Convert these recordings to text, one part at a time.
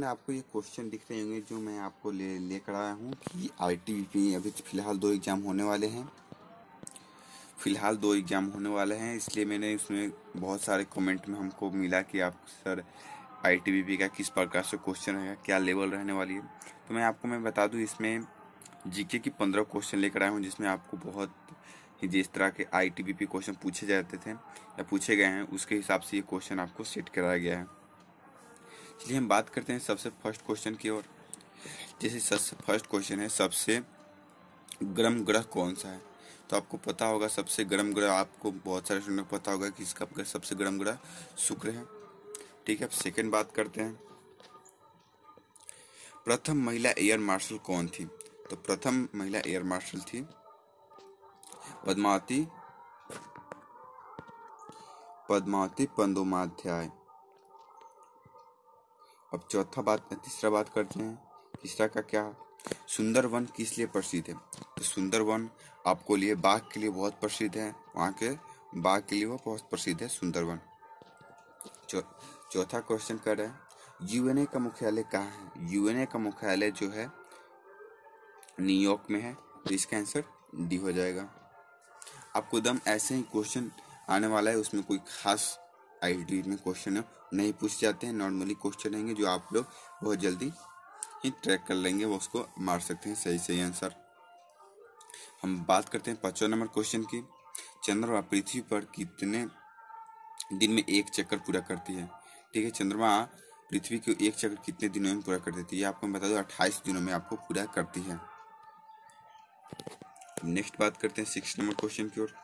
आपको ये क्वेश्चन दिख रहे होंगे जो मैं आपको लेकर आया हूँ कि आईटीबीपी अभी फिलहाल दो एग्ज़ाम होने वाले हैं। इसलिए मैंने उसमें बहुत सारे कमेंट में हमको मिला कि आप सर आईटीबीपी का किस प्रकार से क्वेश्चन है, क्या लेवल रहने वाली है। तो मैं बता दूं, इसमें जीके की 15 क्वेश्चन लेकर आया हूँ, जिसमें आपको बहुत ही जिस तरह के आईटीबीपी क्वेश्चन पूछे जाते थे या पूछे गए हैं उसके हिसाब से ये क्वेश्चन आपको सेट कराया गया है। चलिए हम बात करते हैं सबसे फर्स्ट क्वेश्चन की ओर। जैसे सबसे फर्स्ट क्वेश्चन है, सबसे गर्म ग्रह कौन सा है। तो आपको पता होगा सबसे गर्म ग्रह, आपको बहुत सारे स्टूडेंट को पता होगा कि इसका सबसे गर्म ग्रह शुक्र है। ठीक है, अब सेकेंड बात करते हैं, प्रथम महिला एयर मार्शल कौन थी। तो प्रथम महिला एयर मार्शल थी पद्मावती बंदोपाध्याय। अब तीसरा बात करते हैं, तीसरा का क्या, सुंदरवन किस लिए प्रसिद्ध है। तो सुंदरवन आपको लिए बाघ के लिए बहुत प्रसिद्ध है, वहाँ के बाघ के लिए वो बहुत प्रसिद्ध है सुंदरवन। चौथा क्वेश्चन कर रहे हैं, यूएनए का मुख्यालय कहाँ है। यूएनए का मुख्यालय जो है न्यूयॉर्क में है, तो इसका आंसर डी हो जाएगा। आपको एकदम ऐसे ही क्वेश्चन आने वाला है, उसमें कोई खास आईडी में क्वेश्चन नहीं पूछ जाते हैं, नॉर्मली क्वेश्चन रहेंगे जो आप लोग बहुत जल्दी ही ट्रैक कर लेंगे, वो उसको मार सकते हैं सही आंसर। हम बात करते हैं 5वां नंबर क्वेश्चन की, चंद्रमा पृथ्वी पर कितने दिन में एक चक्कर पूरा करती है। ठीक है, चंद्रमा पृथ्वी को एक चक्कर कितने दिनों में पूरा कर देती है, आपको मैं बता दूं 28 दिनों में आपको पूरा करती है। नेक्स्ट बात करते हैं 6 नंबर क्वेश्चन की ओर।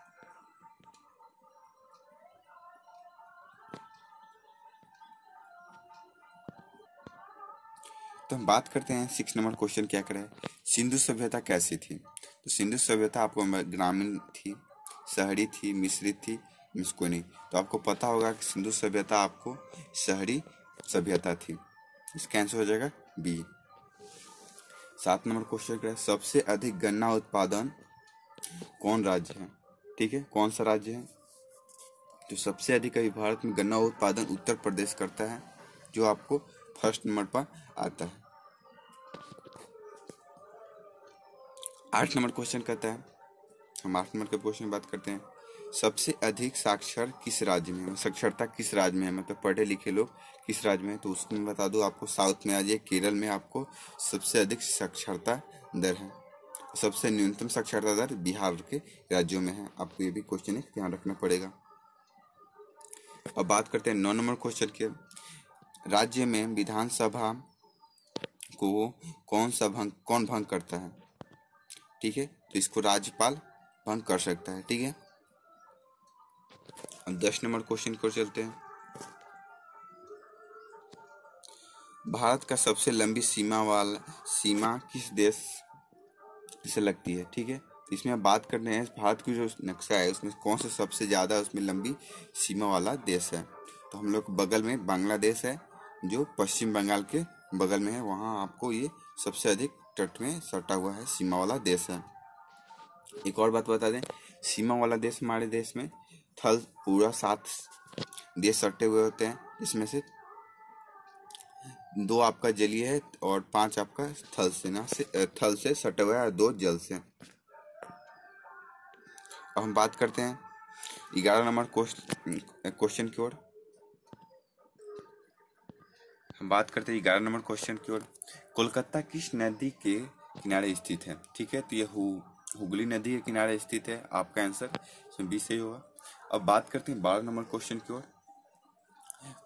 तो हम बात करते हैं 6 नंबर क्वेश्चन क्या करे, सिंधु सभ्यता कैसी थी। तो सिंधु सभ्यता आपको ग्रामीण थी, शहरी थी, मिश्रित थी, मिस्कोनी। तो आपको पता होगा कि सिंधु सभ्यता आपको शहरी सभ्यता थी, इसका आंसर हो जाएगा बी। 7 नंबर क्वेश्चन क्या है, सबसे अधिक गन्ना उत्पादन कौन राज्य है। ठीक है, कौन सा राज्य है। तो सबसे अधिक अभी भारत में गन्ना उत्पादन उत्तर प्रदेश करता है, जो आपको फर्स्ट नंबर पर आता है। 8 नंबर क्वेश्चन कहता है, हम 8 नंबर के क्वेश्चन बात करते हैं, सबसे अधिक साक्षर किस राज्य में है, साक्षरता किस राज्य में है, मतलब पढ़े लिखे लोग किस राज्य में है। तो उसको मैं बता दूं, आपको साउथ में आ जाइए, केरल में आपको सबसे अधिक साक्षरता दर है, सबसे न्यूनतम साक्षरता दर बिहार के राज्यों में है। आपको ये भी क्वेश्चन एक ध्यान रखना पड़ेगा। अब बात करते हैं 9 नंबर क्वेश्चन के, राज्य में विधानसभा को कौन भंग करता है। ठीक है, तो इसको राज्यपाल भंग कर सकता है। ठीक है, अब 10 नंबर क्वेश्चन को चलते हैं, भारत का सबसे लंबी सीमा किस देश से लगती है। ठीक है, तो इसमें आप बात करते हैं भारत की जो नक्शा है उसमें कौन सा सबसे ज़्यादा उसमें लंबी सीमा वाला देश है। तो हम लोग बगल में बांग्लादेश है, जो पश्चिम बंगाल के बगल में है, वहाँ आपको ये सबसे अधिक तट में सटा हुआ है सीमा वाला देश है। एक और बात बता दें, सीमा वाला देश हमारे देश में थल पूरा 7 देश सटे हुए होते हैं, इसमें से 2 आपका जलीय है और 5 आपका थल से सटे हुआ है और 2 जल से। अब हम बात करते हैं 11 नंबर क्वेश्चन की ओर। हम बात करते हैं 11 नंबर क्वेश्चन की ओर, कोलकाता किस नदी के किनारे स्थित है। ठीक है, तो ये हुगली नदी के किनारे स्थित है, आपका आंसर इसमें बी सही होगा। अब बात करते हैं 12 नंबर क्वेश्चन की ओर,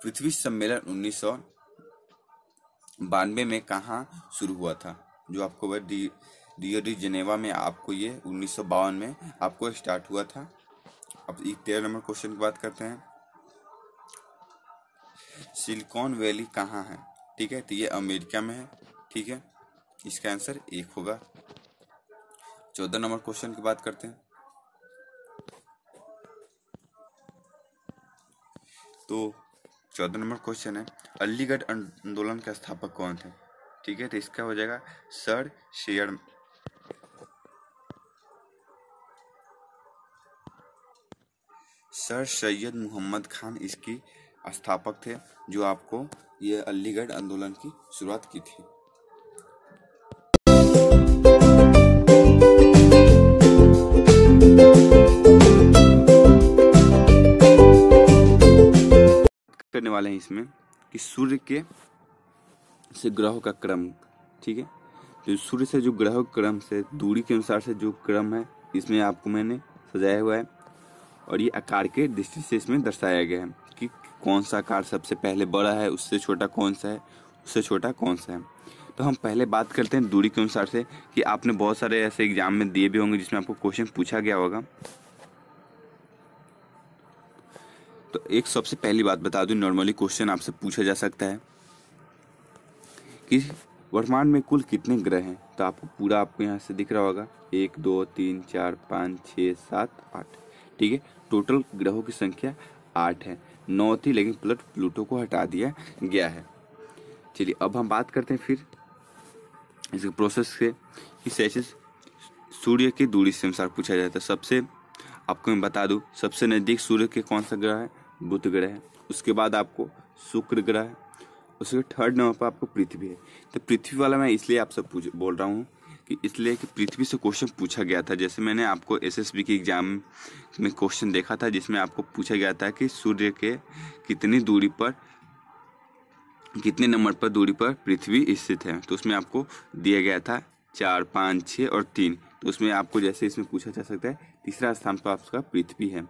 पृथ्वी सम्मेलन 1992 में कहाँ शुरू हुआ था। जो आपको रियो डी जेनेवा में आपको ये 1952 में आपको स्टार्ट हुआ था। अब 13 नंबर क्वेश्चन की बात करते हैं, सिलिकॉन वैली कहाँ है। ठीक है, तो ये अमेरिका में है। ठीक है, इसका आंसर 1 होगा। 14 नंबर क्वेश्चन की बात करते हैं, तो 14 नंबर क्वेश्चन है, अलीगढ़ आंदोलन के स्थापक कौन थे। ठीक है, तो इसका हो जाएगा सर सैयद मोहम्मद खान इसकी स्थापक थे जो आपको ये अलीगढ़ आंदोलन की शुरुआत की थी। करने वाले हैं इसमें कि सूर्य के से ग्रहों का क्रम, ठीक है। तो सूर्य से जो ग्रहों के क्रम से दूरी के अनुसार से जो क्रम है इसमें आपको मैंने सजाया हुआ है और ये आकार के दृष्टि से इसमें दर्शाया गया है कि कौन सा आकार सबसे पहले बड़ा है, उससे छोटा कौन सा है, उससे छोटा कौन सा है। तो हम पहले बात करते हैं दूरी के अनुसार से कि आपने बहुत सारे ऐसे एग्जाम में दिए भी होंगे जिसमें आपको क्वेश्चन पूछा गया होगा। तो एक सबसे पहली बात बता दूं, नॉर्मली क्वेश्चन आपसे पूछा जा सकता है कि ब्रह्मांड में कुल कितने ग्रह हैं। तो आपको पूरा आपको यहाँ से दिख रहा होगा 1 2 3 4 5 6 7 8, ठीक है। टोटल ग्रहों की संख्या 8 है। 9 थी लेकिन प्लूटो को हटा दिया गया है। चलिए अब हम बात करते हैं फिर इसके प्रोसेस से कि कैसे सूर्य की दूरी से अनुसार पूछा जाता है। सबसे आपको मैं बता दूं, सबसे नज़दीक सूर्य के कौन सा ग्रह है, बुध ग्रह है। उसके बाद आपको शुक्र ग्रह है। उसके थर्ड नंबर पर आपको पृथ्वी है। तो पृथ्वी वाला मैं इसलिए आपसे बोल रहा हूँ कि इसलिए कि पृथ्वी से क्वेश्चन पूछा गया था। जैसे मैंने आपको एसएसबी के एग्जाम में क्वेश्चन देखा था जिसमें आपको पूछा गया था कि सूर्य के कितनी दूरी पर, कितने नंबर पर दूरी पर पृथ्वी स्थित है। तो उसमें आपको दिया गया था 4 5 6 और 3। तो उसमें आपको जैसे इसमें पूछा जा सकता है तीसरा स्थान पर आपका पृथ्वी है,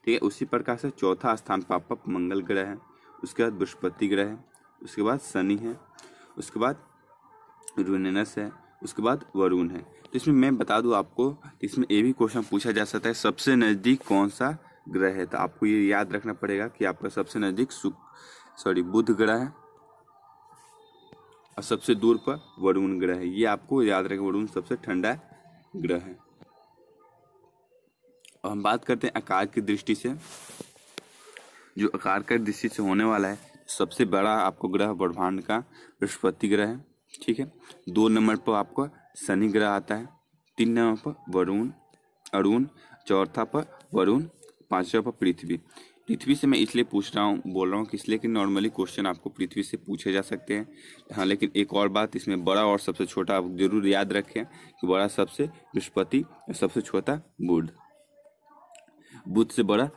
ठीक है। उसी प्रकार से चौथा स्थान पर आपका मंगल ग्रह है। उसके बाद बृहस्पति ग्रह है। उसके बाद शनि है। उसके बाद यूरेनस है। उसके बाद वरुण है। तो इसमें मैं बता दूं आपको, इसमें ये भी क्वेश्चन पूछा जा सकता है सबसे नज़दीक कौन सा ग्रह है। तो आपको ये याद रखना पड़ेगा कि आपका सबसे नज़दीक बुध ग्रह है और सबसे दूर पर वरुण ग्रह है। ये आपको याद रखें, वरुण सबसे ठंडा ग्रह है। और हम बात करते हैं आकार की दृष्टि से। जो आकार की दृष्टि से होने वाला है, सबसे बड़ा आपको ग्रह ब्रह्मांड का बृहस्पति ग्रह है, ठीक है। 2 नंबर पर आपका शनि ग्रह आता है। 3 नंबर पर अरुण, चौथा पर वरुण, 5वां पर पृथ्वी। पृथ्वी से मैं इसलिए बोल रहा हूँ कि इसलिए कि नॉर्मली क्वेश्चन आपको पृथ्वी से पूछे जा सकते हैं। हाँ, लेकिन एक और बात इसमें, बड़ा और सबसे छोटा आप जरूर याद रखें कि बड़ा सबसे बृहस्पति और सबसे छोटा बुध से बड़ा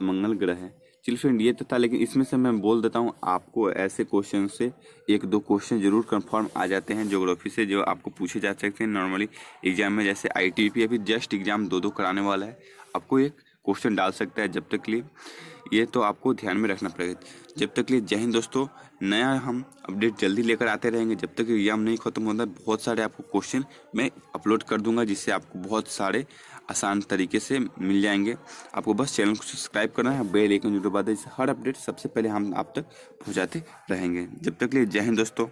मंगल ग्रह है। चलिए फ्रेंड, ये तो था, लेकिन इसमें से मैं बोल देता हूँ आपको ऐसे क्वेश्चन से 1-2 क्वेश्चन जरूर कंफर्म आ जाते हैं ज्योग्राफी से, जो आपको पूछे जा सकते हैं नॉर्मली एग्जाम में। जैसे ITBP अभी जस्ट एग्जाम 2 कराने वाला है, आपको एक क्वेश्चन डाल सकता है। जब तक के लिए ये तो आपको ध्यान में रखना पड़ेगा। जब तक के लिए जय हिंद दोस्तों। नया हम अपडेट जल्दी लेकर आते रहेंगे। जब तक एग्जाम नहीं खत्म होता, बहुत सारे आपको क्वेश्चन मैं अपलोड कर दूंगा जिससे आपको बहुत सारे आसान तरीके से मिल जाएंगे। आपको बस चैनल को सब्सक्राइब करना है, बेल आइकन जरूर दबा दें, हर अपडेट सबसे पहले हम आप तक पहुंचाते रहेंगे। जब तक के लिए जय हिंद दोस्तों।